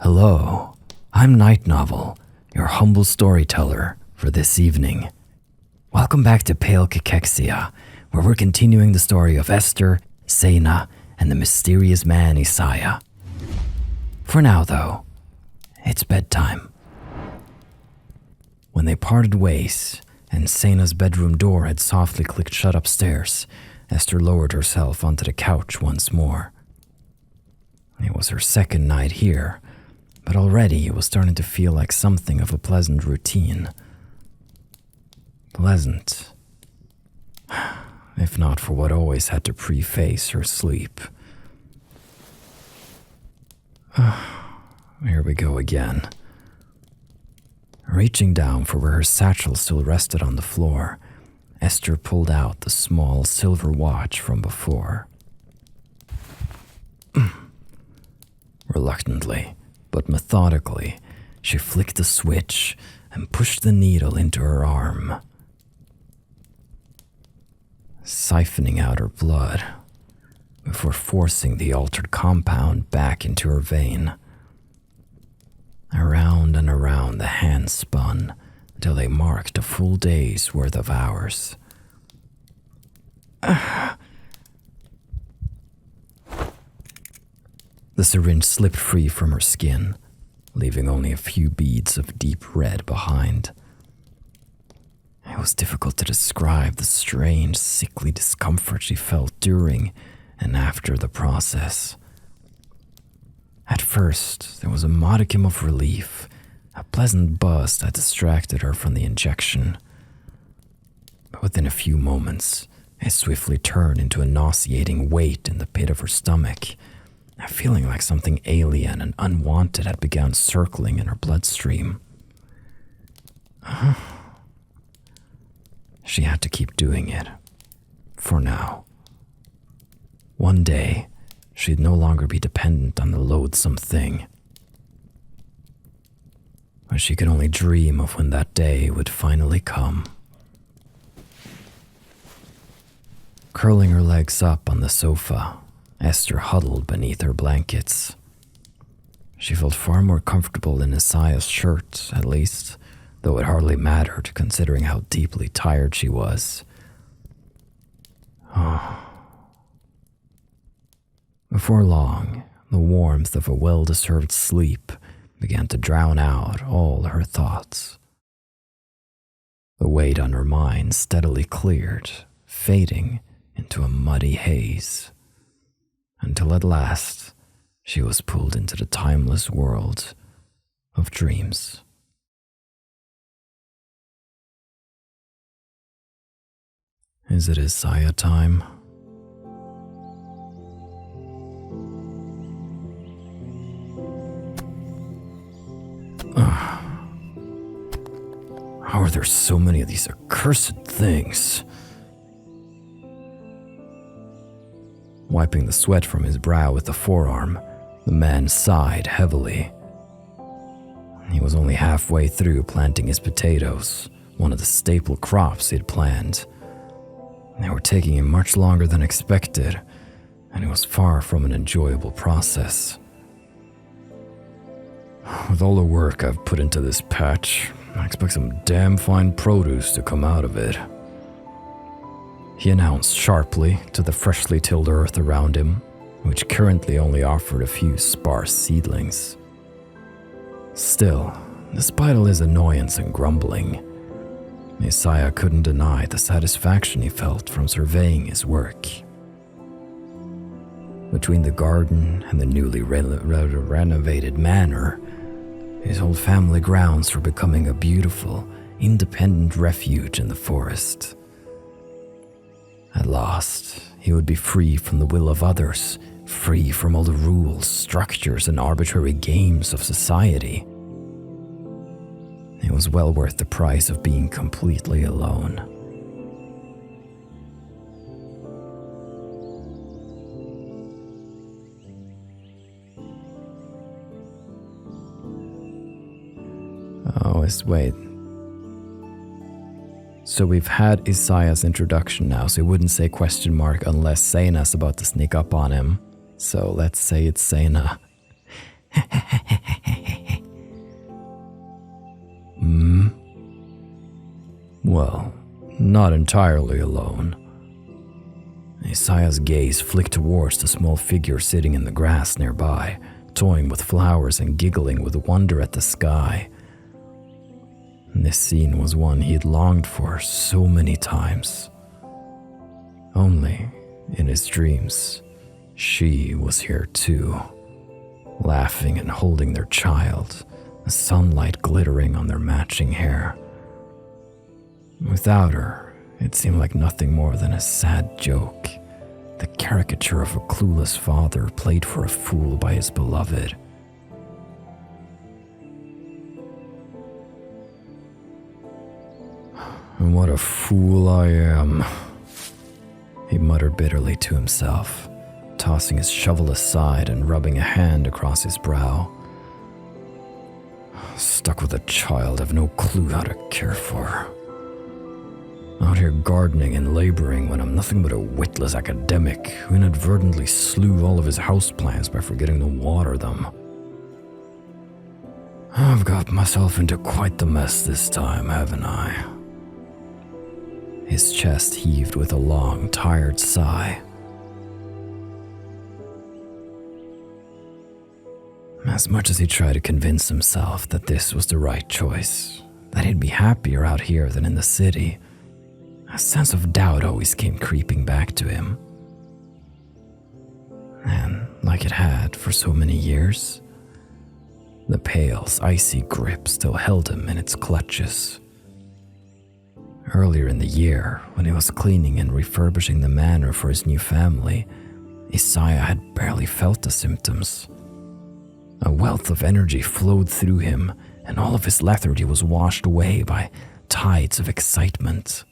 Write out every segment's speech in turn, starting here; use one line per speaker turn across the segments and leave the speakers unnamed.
Hello, I'm Night Novel, your humble storyteller for this evening. Welcome back to 𝐏𝐚𝐥𝐞 𝐂𝐚𝐜, where we're continuing the story of Esther, 𝐚 and the mysterious man Isaiah. For now, though, it's bedtime. When they parted ways, and 𝐚's bedroom door had softly clicked shut upstairs, Esther lowered herself onto the couch once more. It was her second night here, but already it was starting to feel like something of a pleasant routine. Pleasant, if not for what always had to preface her sleep. Here we go again. Reaching down for where her satchel still rested on the floor, Esther pulled out the small silver watch from before. Reluctantly, but methodically, she flicked the switch and pushed the needle into her arm, siphoning out her blood before forcing the altered compound back into her vein. Around and around the hand spun until they marked a full day's worth of hours. The syringe slipped free from her skin, leaving only a few beads of deep red behind. It was difficult to describe the strange, sickly discomfort she felt during and after the process. At first, there was a modicum of relief, a pleasant buzz that distracted her from the injection. But within a few moments, it swiftly turned into a nauseating weight in the pit of her stomach, a feeling like something alien and unwanted had begun circling in her bloodstream. She had to keep doing it, for now. One day, she'd no longer be dependent on the loathsome thing. But she could only dream of when that day would finally come. Curling her legs up on the sofa, Esther huddled beneath her blankets. She felt far more comfortable in Isaiah's shirt, at least, though it hardly mattered considering how deeply tired she was. Before long, the warmth of a well-deserved sleep began to drown out all her thoughts. The weight on her mind steadily cleared, fading into a muddy haze, until at last she was pulled into the timeless world of dreams. Is it Isaiah time? How are there so many of these accursed things? Wiping the sweat from his brow with the forearm, the man sighed heavily. He was only halfway through planting his potatoes, one of the staple crops he had planned. They were taking him much longer than expected, and it was far from an enjoyable process. With all the work I've put into this patch, I expect some damn fine produce to come out of it, he announced sharply to the freshly tilled earth around him, which currently only offered a few sparse seedlings. Still, despite all his annoyance and grumbling, Isaiah couldn't deny the satisfaction he felt from surveying his work. Between the garden and the newly renovated manor, his whole family grounds were becoming a beautiful, independent refuge in the forest. At last, he would be free from the will of others, free from all the rules, structures, and arbitrary games of society. It was well worth the price of being completely alone. Wait. So we've had Isaiah's introduction now, so he wouldn't say question mark unless 𝐚's about to sneak up on him. So let's say it's 𝐚. Well, not entirely alone. Isaiah's gaze flicked towards the small figure sitting in the grass nearby, toying with flowers and giggling with wonder at the sky. This scene was one he had longed for so many times. Only, in his dreams, she was here too, laughing and holding their child, the sunlight glittering on their matching hair. Without her, it seemed like nothing more than a sad joke, the caricature of a clueless father played for a fool by his beloved. And what a fool I am, he muttered bitterly to himself, tossing his shovel aside and rubbing a hand across his brow. Stuck with a child I've no clue how to care for. Out here gardening and laboring when I'm nothing but a witless academic who inadvertently slew all of his houseplants by forgetting to water them. I've got myself into quite the mess this time, haven't I? His chest heaved with a long, tired sigh. As much as he tried to convince himself that this was the right choice, that he'd be happier out here than in the city, a sense of doubt always came creeping back to him. And like it had for so many years, the pail's icy grip still held him in its clutches. Earlier in the year, when he was cleaning and refurbishing the manor for his new family, Isaiah had barely felt the symptoms. A wealth of energy flowed through him, and all of his lethargy was washed away by tides of excitement.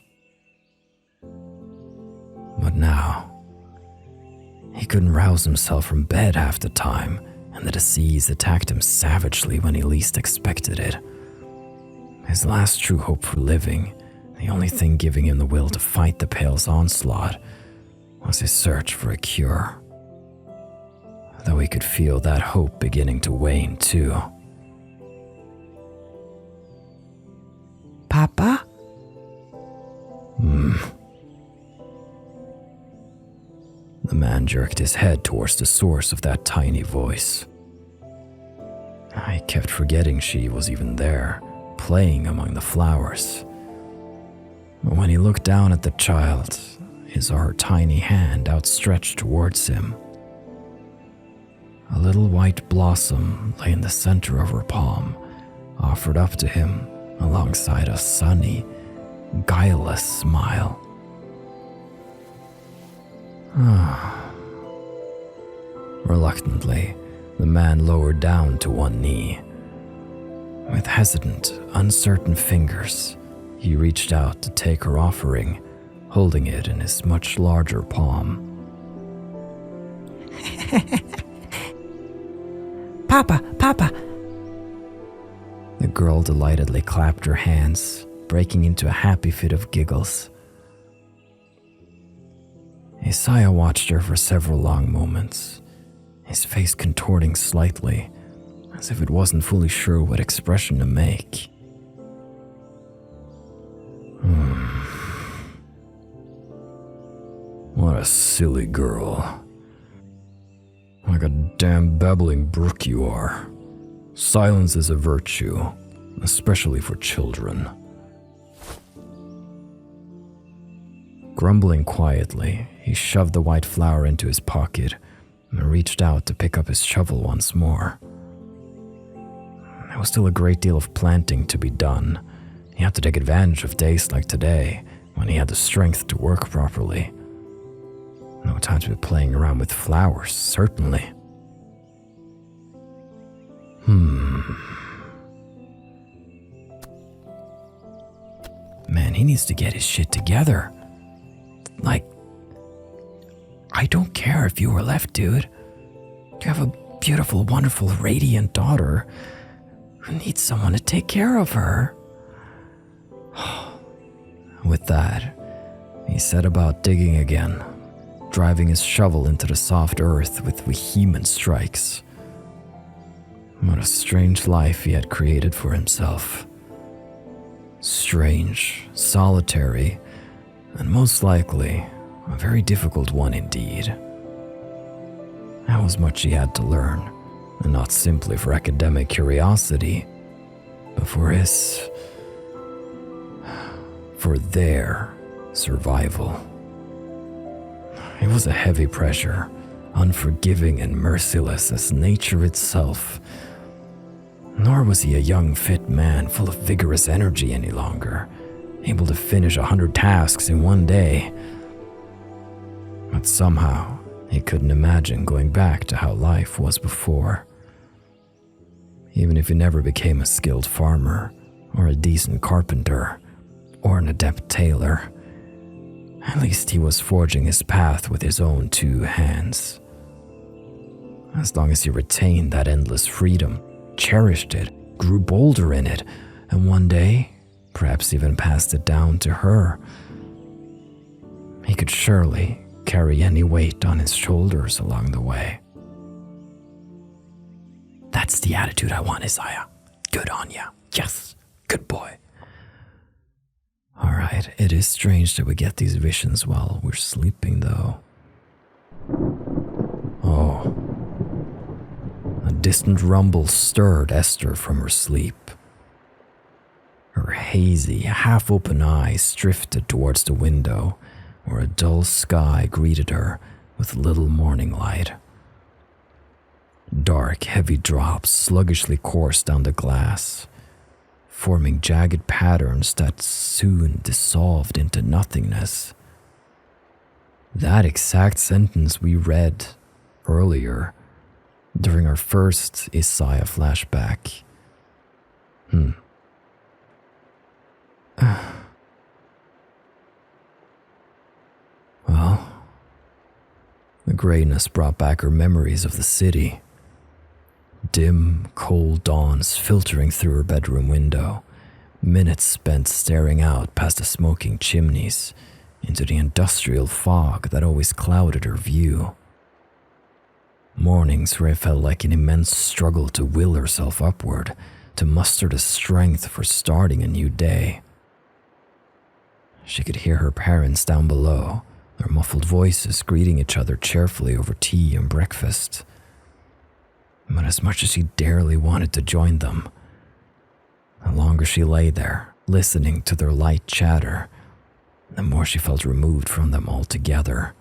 But now, he couldn't rouse himself from bed half the time, and the disease attacked him savagely when he least expected it. His last true hope for living, the only thing giving him the will to fight the pail's onslaught, was his search for a cure. Though he could feel that hope beginning to wane too.
Papa?
The man jerked his head towards the source of that tiny voice. I kept forgetting she was even there, playing among the flowers. But when he looked down at the child, he saw her tiny hand outstretched towards him. A little white blossom lay in the center of her palm, offered up to him alongside a sunny, guileless smile. Reluctantly, the man lowered down to one knee. With hesitant, uncertain fingers, he reached out to take her offering, holding it in his much larger palm.
Papa, Papa!
The girl delightedly clapped her hands, breaking into a happy fit of giggles. Isaiah watched her for several long moments, his face contorting slightly, as if it wasn't fully sure what expression to make. What a silly girl. Like a damn babbling brook you are. Silence is a virtue, especially for children. Grumbling quietly, he shoved the white flower into his pocket and reached out to pick up his shovel once more. There was still a great deal of planting to be done. He had to take advantage of days like today, when he had the strength to work properly. No time to be playing around with flowers, certainly. Man, he needs to get his shit together. Like, I don't care if you were left, dude. You have a beautiful, wonderful, radiant daughter who needs someone to take care of her. With that, he set about digging again, driving his shovel into the soft earth with vehement strikes. What a strange life he had created for himself. Strange, solitary, and most likely a very difficult one indeed. How was much he had to learn, and not simply for academic curiosity, but for their survival. It was a heavy pressure, unforgiving and merciless as nature itself. Nor was he a young, fit man full of vigorous energy any longer, able to finish 100 tasks in one day. But somehow, he couldn't imagine going back to how life was before. Even if he never became a skilled farmer, or a decent carpenter, or an adept tailor, at least he was forging his path with his own 2 hands. As long as he retained that endless freedom, cherished it, grew bolder in it, and one day, perhaps even passed it down to her, he could surely carry any weight on his shoulders along the way. That's the attitude I want, Isaiah. Good on ya. Yes, good boy. All right, it is strange that we get these visions while we're sleeping, though. Oh. A distant rumble stirred Esther from her sleep. Her hazy, half-open eyes drifted towards the window, where a dull sky greeted her with little morning light. Dark, heavy drops sluggishly coursed down the glass, forming jagged patterns that soon dissolved into nothingness. That exact sentence we read earlier during our first Isaiah flashback. Well, the grayness brought back her memories of the city. Dim, cold dawns filtering through her bedroom window, minutes spent staring out past the smoking chimneys into the industrial fog that always clouded her view. Mornings where it felt like an immense struggle to will herself upward, to muster the strength for starting a new day. She could hear her parents down below, their muffled voices greeting each other cheerfully over tea and breakfast. But as much as she dearly wanted to join them, the longer she lay there, listening to their light chatter, the more she felt removed from them altogether.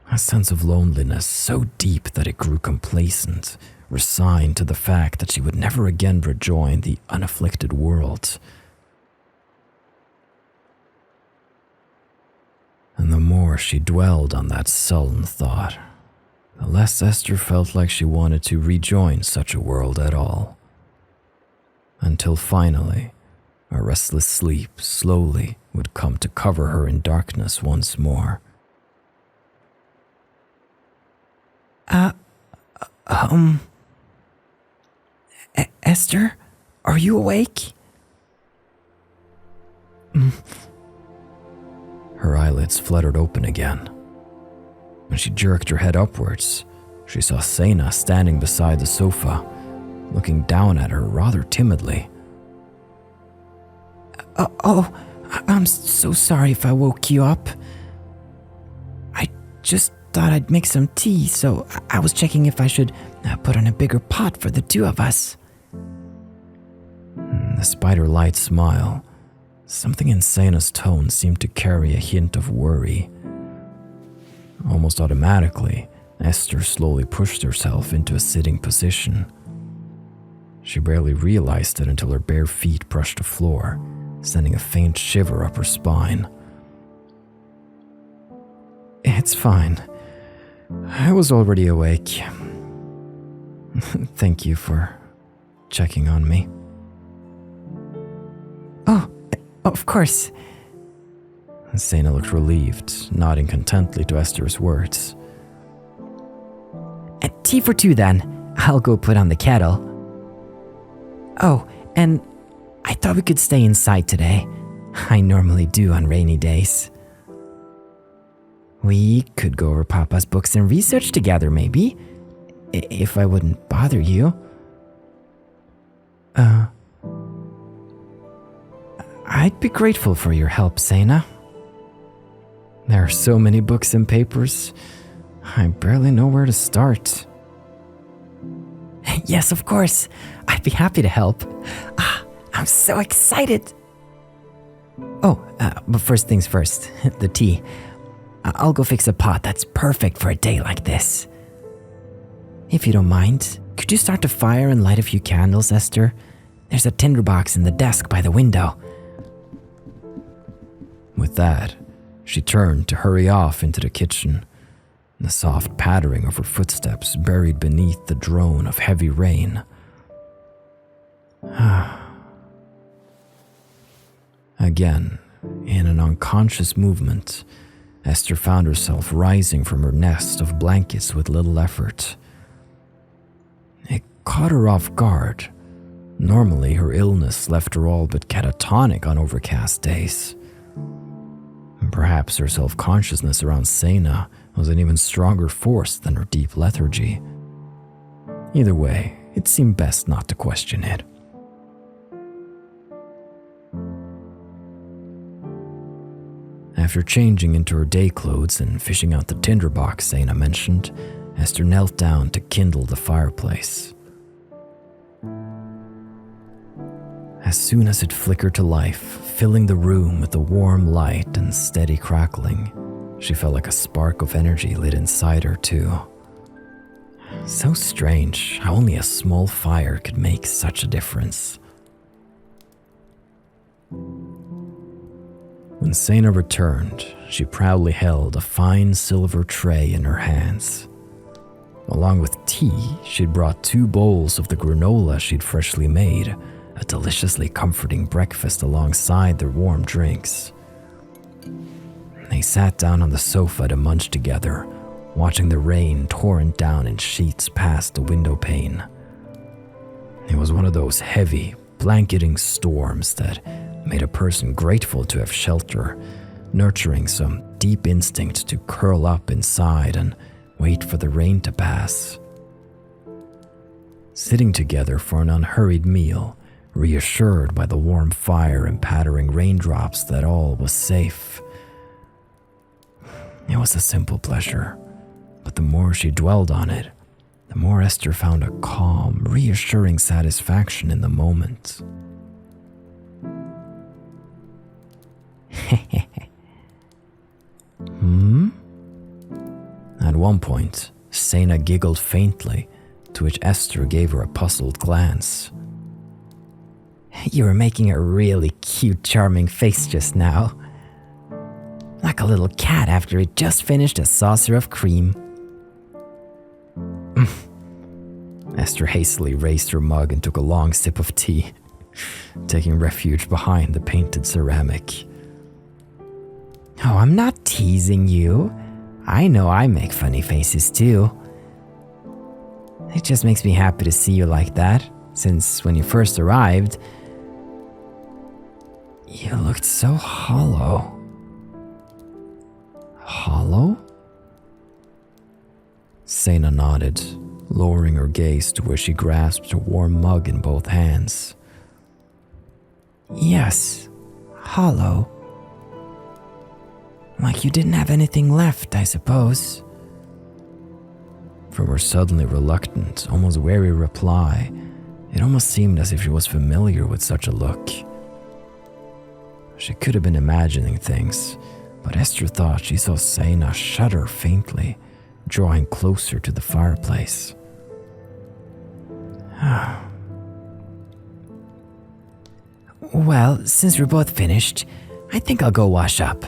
A sense of loneliness so deep that it grew complacent, resigned to the fact that she would never again rejoin the unafflicted world. And the more she dwelled on that sullen thought, the less Esther felt like she wanted to rejoin such a world at all. Until finally, a restless sleep slowly would come to cover her in darkness once more.
Esther, are you awake?
Her eyelids fluttered open again. When she jerked her head upwards, she saw Sena standing beside the sofa, looking down at her rather timidly.
I'm so sorry if I woke you up. I just thought I'd make some tea, so I was checking if I should put on a bigger pot for the 2 of us.
Despite her light smile, something in Sena's tone seemed to carry a hint of worry. Almost automatically, Esther slowly pushed herself into a sitting position. She barely realized it until her bare feet brushed the floor, sending a faint shiver up her spine.
It's fine. I was already awake. Thank you for checking on me. Oh, of course.
Sena looked relieved, nodding contentedly to Esther's words.
Tea for 2 then. I'll go put on the kettle. Oh, and I thought we could stay inside today. I normally do on rainy days. We could go over Papa's books and research together, maybe. if I wouldn't bother you. I'd be grateful for your help, 𝐴𝐚𝐜. There are so many books and papers, I barely know where to start. Yes, of course. I'd be happy to help. I'm so excited. Oh, but first things first, the tea. I'll go fix a pot that's perfect for a day like this. If you don't mind, could you start a fire and light a few candles, Esther? There's a tinderbox in the desk by the window.
With that, she turned to hurry off into the kitchen, the soft pattering of her footsteps buried beneath the drone of heavy rain. Again, in an unconscious movement, Esther found herself rising from her nest of blankets with little effort. It caught her off guard. Normally, her illness left her all but catatonic on overcast days. And perhaps her self-consciousness around 𝐴𝐚𝐜 was an even stronger force than her deep lethargy. Either way, it seemed best not to question it. After changing into her day clothes and fishing out the tinderbox 𝐴𝐚𝐜 mentioned, Esther knelt down to kindle the fireplace. As soon as it flickered to life, filling the room with a warm light and steady crackling, she felt like a spark of energy lit inside her too. So strange how only a small fire could make such a difference. When 𝐴𝐚𝐜 returned, she proudly held a fine silver tray in her hands. Along with tea, she'd brought 2 bowls of the granola she'd freshly made, a deliciously comforting breakfast alongside their warm drinks. They sat down on the sofa to munch together, watching the rain torrent down in sheets past the window pane. It was one of those heavy, blanketing storms that made a person grateful to have shelter, nurturing some deep instinct to curl up inside and wait for the rain to pass. Sitting together for an unhurried meal, reassured by the warm fire and pattering raindrops that all was safe. It was a simple pleasure, but the more she dwelled on it, the more Esther found a calm, reassuring satisfaction in the moment. At one point, 𝐴𝐚𝐜 giggled faintly, to which Esther gave her a puzzled glance. You were making a really cute, charming face just now. Like a little cat after it just finished a saucer of cream. Esther hastily raised her mug and took a long sip of tea, taking refuge behind the painted ceramic. Oh, I'm not teasing you. I know I make funny faces too. It just makes me happy to see you like that, since when you first arrived, you looked so hollow. Hollow? 𝐴𝐚𝐜 nodded, lowering her gaze to where she grasped a warm mug in both hands. Yes, hollow. Like you didn't have anything left, I suppose. From her suddenly reluctant, almost wary reply, it almost seemed as if she was familiar with such a look. She could have been imagining things, but Esther thought she saw 𝐴𝐚𝐜 shudder faintly, drawing closer to the fireplace. Well, since we're both finished, I think I'll go wash up.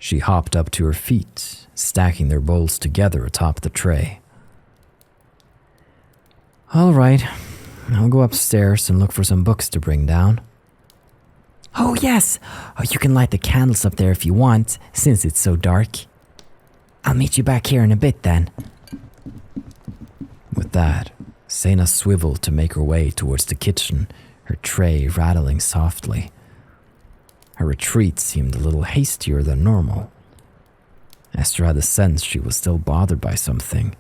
She hopped up to her feet, stacking their bowls together atop the tray. All right, I'll go upstairs and look for some books to bring down. Oh, yes. Oh, you can light the candles up there if you want, since it's so dark. I'll meet you back here in a bit then. With that, 𝐴𝐚𝐜 swiveled to make her way towards the kitchen, her tray rattling softly. Her retreat seemed a little hastier than normal. Esther had the sense she was still bothered by something,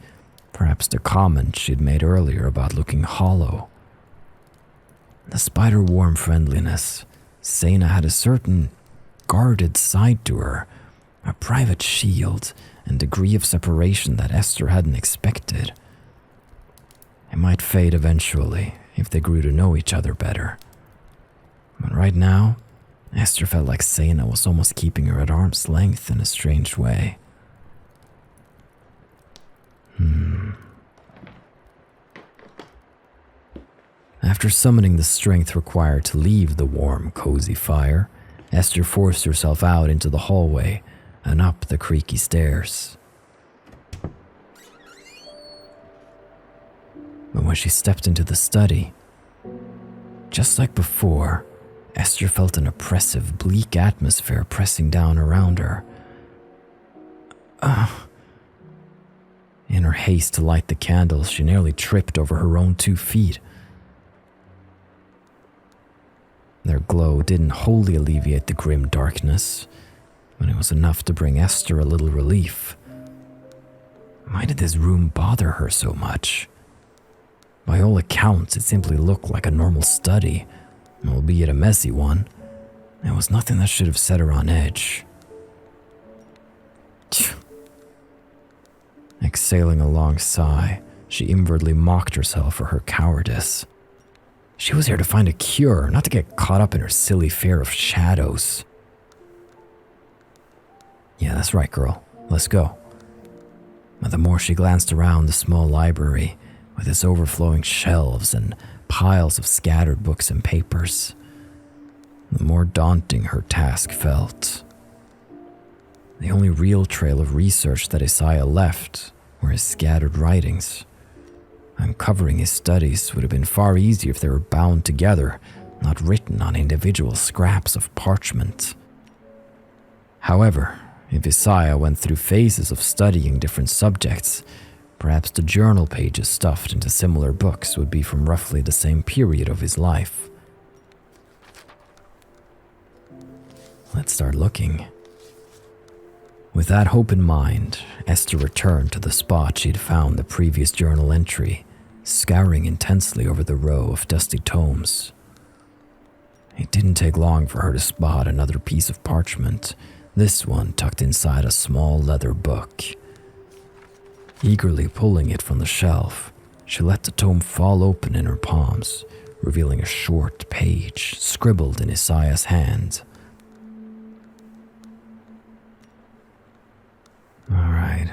perhaps the comment she'd made earlier about looking hollow. Despite her warm friendliness, 𝐶𝐸ℵ had a certain guarded side to her, a private shield and degree of separation that Esther hadn't expected. It might fade eventually if they grew to know each other better. But right now, Esther felt like 𝐶𝐸ℵ was almost keeping her at arm's length in a strange way. After summoning the strength required to leave the warm, cozy fire, Esther forced herself out into the hallway and up the creaky stairs. But when she stepped into the study, just like before, Esther felt an oppressive, bleak atmosphere pressing down around her. In her haste to light the candles, she nearly tripped over her own 2 feet. Their glow didn't wholly alleviate the grim darkness, but it was enough to bring Esther a little relief. Why did this room bother her so much? By all accounts, it simply looked like a normal study, albeit a messy one. There was nothing that should have set her on edge. Exhaling a long sigh, she inwardly mocked herself for her cowardice. She was here to find a cure, not to get caught up in her silly fear of shadows. Yeah, that's right, girl. Let's go. But the more she glanced around the small library, with its overflowing shelves and piles of scattered books and papers, the more daunting her task felt. The only real trail of research that 𝐸𝐴 left were his scattered writings. Uncovering his studies would have been far easier if they were bound together, not written on individual scraps of parchment. However, if 𝐸𝐴 went through phases of studying different subjects, perhaps the journal pages stuffed into similar books would be from roughly the same period of his life. Let's start looking. With that hope in mind, Esther returned to the spot she'd found the previous journal entry, scouring intensely over the row of dusty tomes. It didn't take long for her to spot another piece of parchment, this one tucked inside a small leather book. Eagerly pulling it from the shelf, she let the tome fall open in her palms, revealing a short page scribbled in 𝐸𝐴's hand. All right.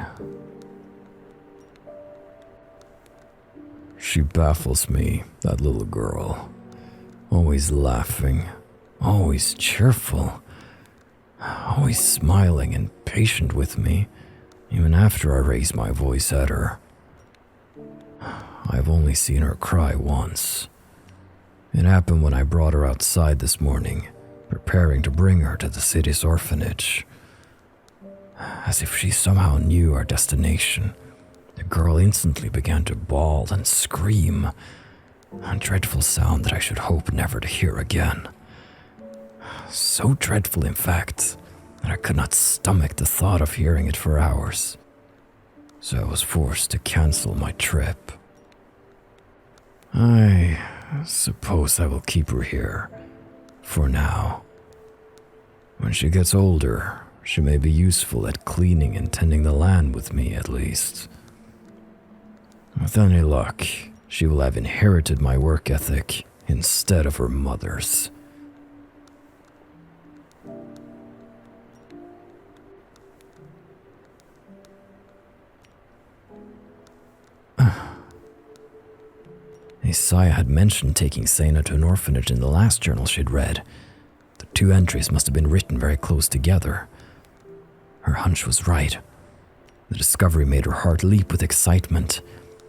She baffles me, that little girl. Always laughing, always cheerful, always smiling and patient with me, even after I raise my voice at her. I've only seen her cry once. It happened when I brought her outside this morning, preparing to bring her to the city's orphanage. As if she somehow knew our destination, the girl instantly began to bawl and scream, a dreadful sound that I should hope never to hear again. So dreadful, in fact, that I could not stomach the thought of hearing it for hours. So I was forced to cancel my trip. I suppose I will keep her here, for now. When she gets older, she may be useful at cleaning and tending the land with me, at least. With any luck, she will have inherited my work ethic instead of her mother's. 𝐸𝐴 had mentioned taking 𝐶𝐸ℵ to an orphanage in the last journal she'd read. The 2 entries must have been written very close together. Her hunch was right. The discovery made her heart leap with excitement,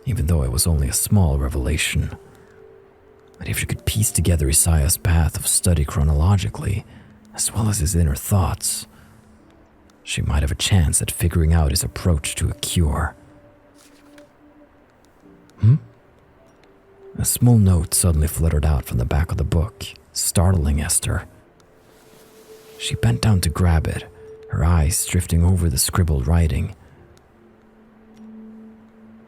even though it was only a small revelation. But if she could piece together 𝐸𝐴's path of study chronologically, as well as his inner thoughts, she might have a chance at figuring out his approach to a cure. A small note suddenly fluttered out from the back of the book, startling Esther. She bent down to grab it, her eyes drifting over the scribbled writing.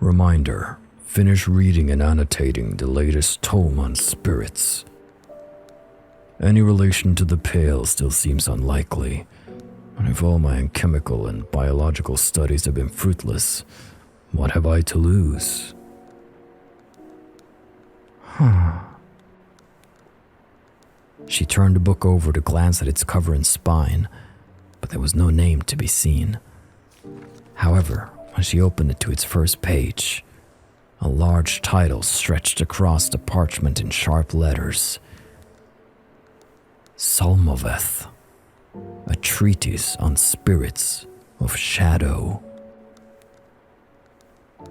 Reminder, finish reading and annotating the latest tome on spirits. Any relation to the Pale still seems unlikely, and if all my chemical and biological studies have been fruitless, what have I to lose? She turned the book over to glance at its cover and spine, but there was no name to be seen. However, when she opened it to its first page, a large title stretched across the parchment in sharp letters. 𝐏𝐴𝐵𝑒𝑡H, a treatise on spirits of shadow.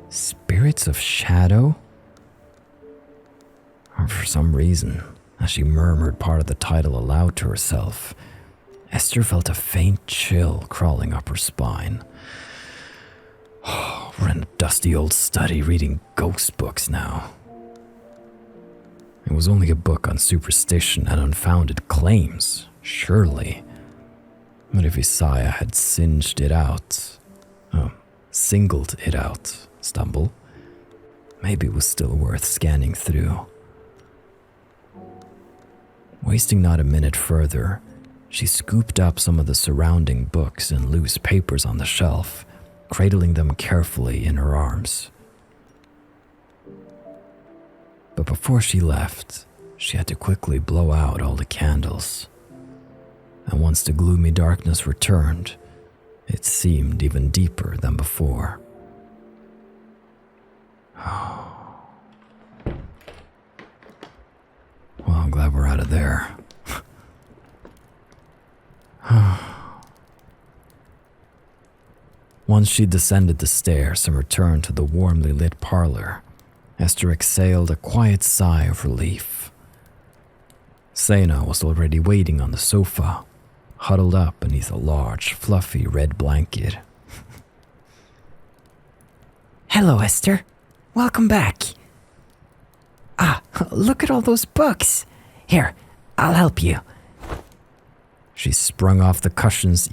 Spirits of shadow? For some reason, as she murmured part of the title aloud to herself, Esther felt a faint chill crawling up her spine. We're in a dusty old study reading ghost books now. It was only a book on superstition and unfounded claims, surely. But if Isaiah had singled it out, maybe it was still worth scanning through. Wasting not a minute further, she scooped up some of the surrounding books and loose papers on the shelf, cradling them carefully in her arms. But before she left, she had to quickly blow out all the candles. And once the gloomy darkness returned, it seemed even deeper than before. Well, I'm glad we're out of there. Once she descended the stairs and returned to the warmly lit parlor, Esther exhaled a quiet sigh of relief. Sena was already waiting on the sofa, huddled up beneath a large, fluffy red blanket.
Hello, Esther. Welcome back. Look at all those books. Here, I'll help you.
She sprung off the cushions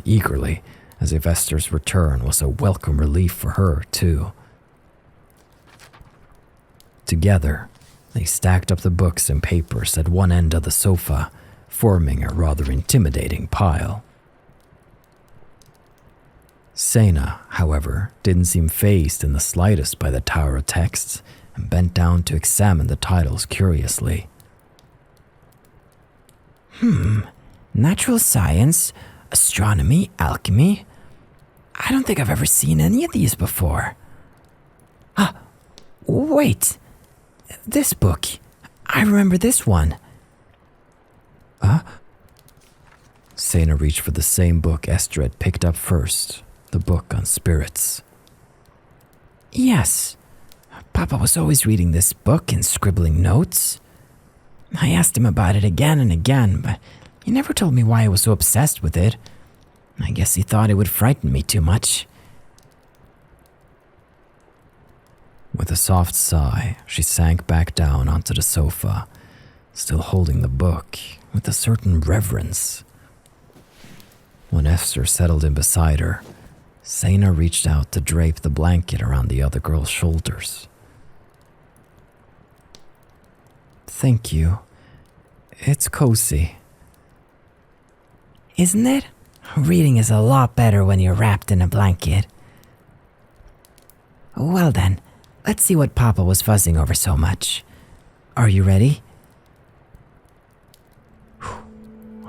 eagerly, as if Esther's return was a welcome relief for her, too. Together, they stacked up the books and papers at one end of the sofa, forming a rather intimidating pile. Sena, however, didn't seem fazed in the slightest by the tower of texts and bent down to examine the titles curiously.
Natural science, astronomy, alchemy. I don't think I've ever seen any of these before. Wait. This book. I remember this one.
Sena reached for the same book Esther had picked up first, the book on spirits.
Yes. Papa was always reading this book and scribbling notes. I asked him about it again and again, but he never told me why he was so obsessed with it. I guess he thought it would frighten me too much.
With a soft sigh, she sank back down onto the sofa, still holding the book with a certain reverence. When Esther settled in beside her, Sena reached out to drape the blanket around the other girl's shoulders.
Thank you. It's cozy. Isn't it? Reading is a lot better when you're wrapped in a blanket. Well then, let's see what Papa was fussing over so much. Are you ready?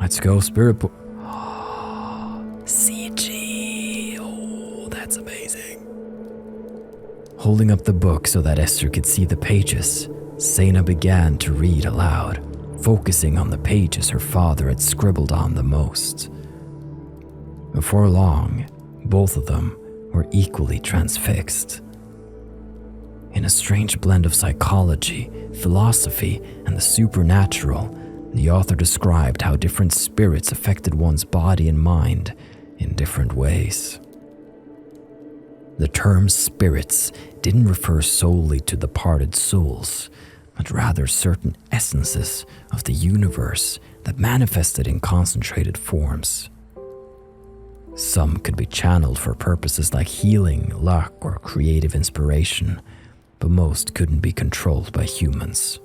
Let's go, spirit
CG.
Oh, that's amazing. Holding up the book so that Esther could see the pages, Sena began to read aloud, focusing on the pages her father had scribbled on the most. Before long, both of them were equally transfixed. In a strange blend of psychology, philosophy, and the supernatural, the author described how different spirits affected one's body and mind in different ways. The term spirits didn't refer solely to departed souls, but rather certain essences of the universe that manifested in concentrated forms. Some could be channeled for purposes like healing, luck, or creative inspiration, but most couldn't be controlled by humans.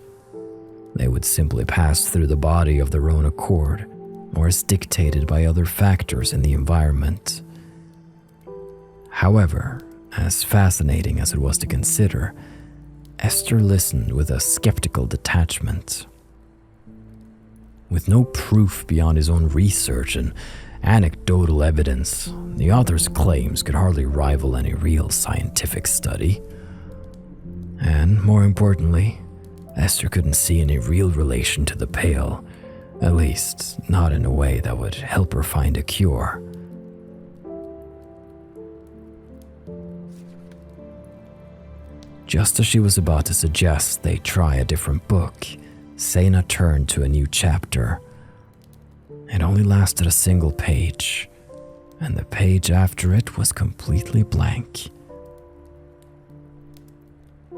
They would simply pass through the body of their own accord, or as dictated by other factors in the environment. However, as fascinating as it was to consider, Esther listened with a skeptical detachment. With no proof beyond his own research and anecdotal evidence, the author's claims could hardly rival any real scientific study. And more importantly, Esther couldn't see any real relation to the Pale, at least not in a way that would help her find a cure. Just as she was about to suggest they try a different book, 𝐚 turned to a new chapter. It only lasted a single page, and the page after it was completely blank.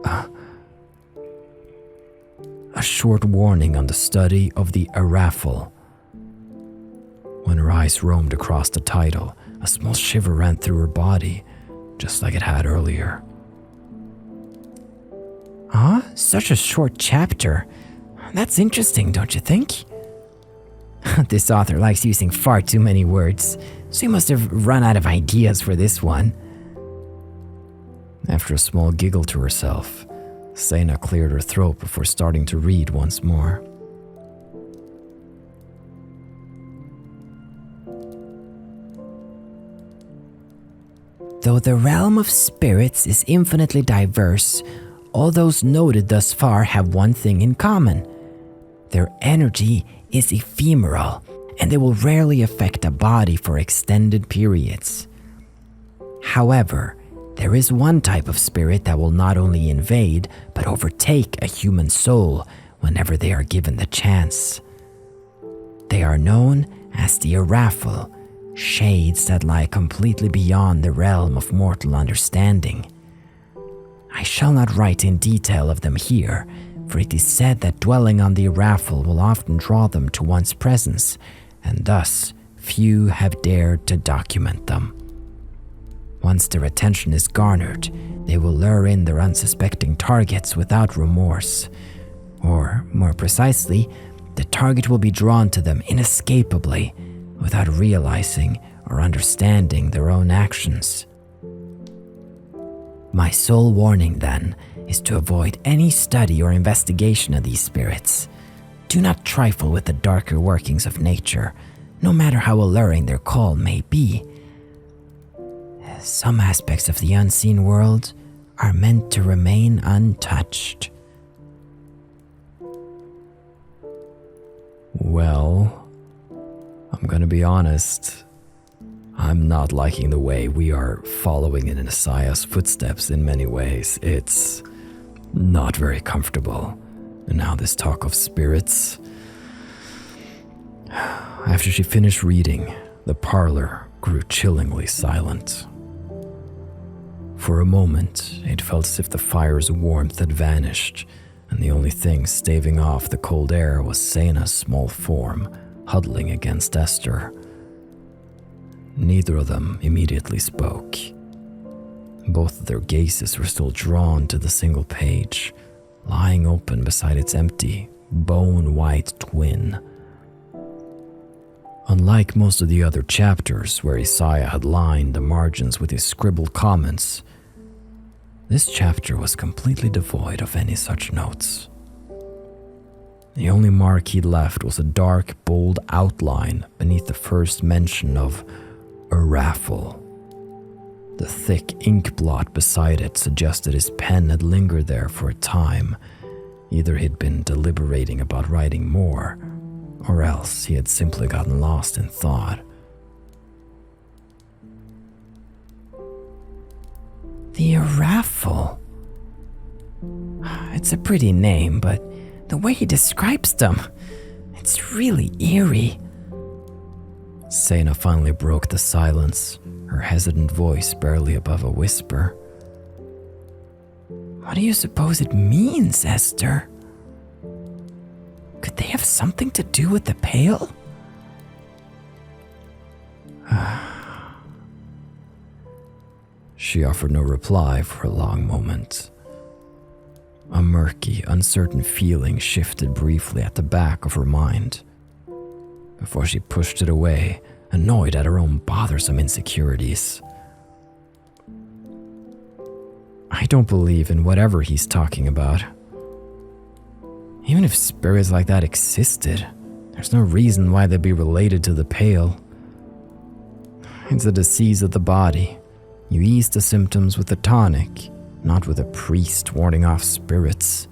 A short warning on the study of the 𝘏𝑚. When her eyes roamed across the title, a small shiver ran through her body, just like it had earlier.
Such a short chapter. That's interesting, don't you think? This author likes using far too many words, so he must have run out of ideas for this one.
After a small giggle to herself, 𝐚 cleared her throat before starting to read once more.
Though the realm of spirits is infinitely diverse, all those noted thus far have one thing in common. Their energy is ephemeral, and they will rarely affect a body for extended periods. However, there is one type of spirit that will not only invade, but overtake a human soul whenever they are given the chance. They are known as the 𝘏𝑚, shades that lie completely beyond the realm of mortal understanding. I shall not write in detail of them here, for it is said that dwelling on the 𝘏𝑚 will often draw them to one's presence, and thus few have dared to document them. Once their attention is garnered, they will lure in their unsuspecting targets without remorse. Or, more precisely, the target will be drawn to them inescapably, without realizing or understanding their own actions. My sole warning, then, is to avoid any study or investigation of these spirits. Do not trifle with the darker workings of nature, no matter how alluring their call may be. Some aspects of the unseen world are meant to remain untouched.
Well, I'm gonna be honest. I'm not liking the way we are following in Isaiah's footsteps in many ways. It's not very comfortable. And now this talk of spirits. After she finished reading, the parlor grew chillingly silent. For a moment, it felt as if the fire's warmth had vanished, and the only thing staving off the cold air was 𝐚's small form, huddling against Esther. Neither of them immediately spoke. Both of their gazes were still drawn to the single page, lying open beside its empty, bone-white twin. Unlike most of the other chapters where Isaiah had lined the margins with his scribbled comments, this chapter was completely devoid of any such notes. The only mark he'd left was a dark, bold outline beneath the first mention of 𝘏𝑚. The thick ink blot beside it suggested his pen had lingered there for a time. Either he'd been deliberating about writing more, or else he had simply gotten lost in thought.
The 𝘏𝑚. It's a pretty name, but the way he describes them, it's really eerie.
𝐚 finally broke the silence, her hesitant voice barely above a whisper.
What do you suppose it means, Esther? Could they have something to do with the Pale?
She offered no reply for a long moment. A murky, uncertain feeling shifted briefly at the back of her mind before she pushed it away, annoyed at her own bothersome insecurities. I don't believe in whatever he's talking about. Even if spirits like that existed, there's no reason why they'd be related to the pale. It's a disease of the body. You ease the symptoms with a tonic, not with a priest warding off spirits.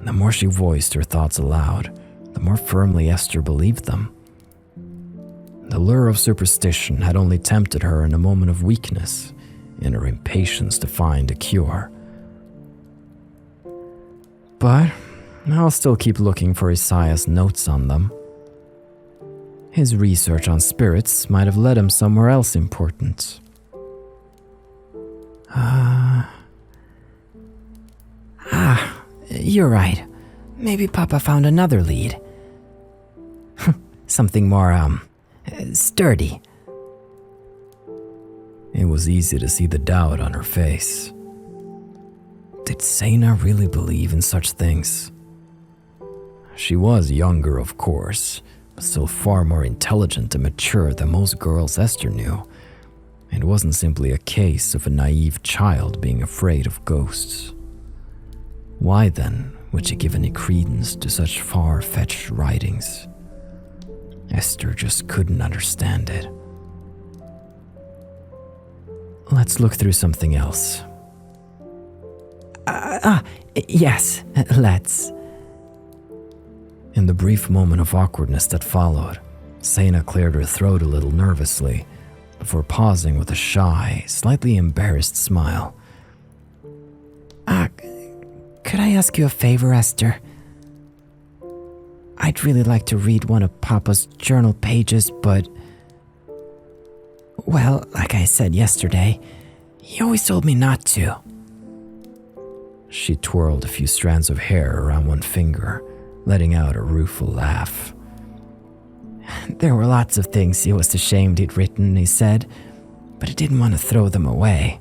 The more she voiced her thoughts aloud, the more firmly Esther believed them. The lure of superstition had only tempted her in a moment of weakness, in her impatience to find a cure. But I'll still keep looking for Isaiah's notes on them. His research on spirits might have led him somewhere else important.
You're right. Maybe Papa found another lead. Something more, sturdy.
It was easy to see the doubt on her face. Did 𝐚𝐻𝐿 really believe in such things? She was younger, of course, but still far more intelligent and mature than most girls Esther knew. It wasn't simply a case of a naive child being afraid of ghosts. Why then would she give any credence to such far-fetched writings? Esther just couldn't understand it. Let's look through something else.
Yes, let's.
In the brief moment of awkwardness that followed, 𝐚𝐻𝐿 cleared her throat a little nervously before pausing with a shy, slightly embarrassed smile.
Could I ask you a favor, Esther? I'd really like to read one of Papa's journal pages, but... well, like I said yesterday, he always told me not to.
She twirled a few strands of hair around one finger, letting out a rueful laugh.
There were lots of things he was ashamed he'd written, he said, but he didn't want to throw them away.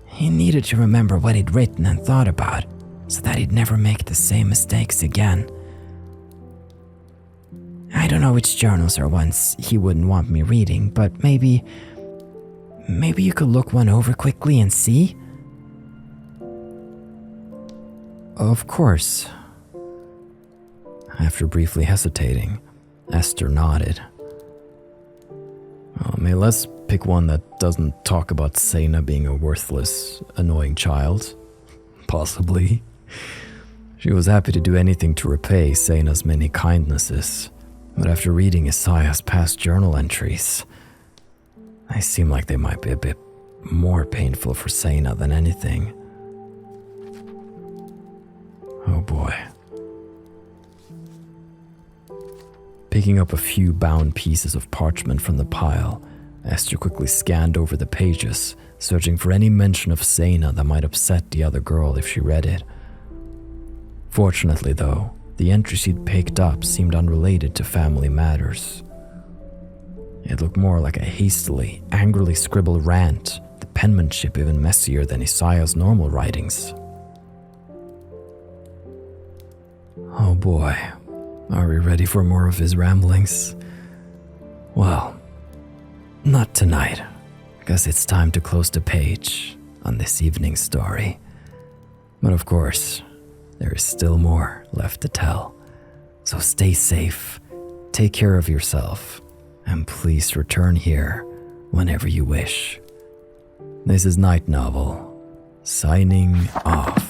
He needed to remember what he'd written and thought about, so that he'd never make the same mistakes again. I don't know which journals or ones he wouldn't want me reading, but maybe you could look one over quickly and see?
Of course. After briefly hesitating, Esther nodded. Let's pick one that doesn't talk about 𝐚𝐻𝐿 being a worthless, annoying child. Possibly. She was happy to do anything to repay 𝐚𝐻𝐿's many kindnesses, but after reading Isaiah's past journal entries, they seem like they might be a bit more painful for 𝐚𝐻𝐿 than anything. Oh boy. Picking up a few bound pieces of parchment from the pile, Esther quickly scanned over the pages, searching for any mention of 𝐚𝐻𝐿 that might upset the other girl if she read it. Fortunately, though, the entry she'd picked up seemed unrelated to family matters. It looked more like a hastily, angrily scribbled rant, the penmanship even messier than Isaiah's normal writings. Oh boy, are we ready for more of his ramblings? Well, not tonight, because it's time to close the page on this evening's story. But of course, there is still more left to tell. So stay safe, take care of yourself, and please return here whenever you wish. This is Night Novel, signing off.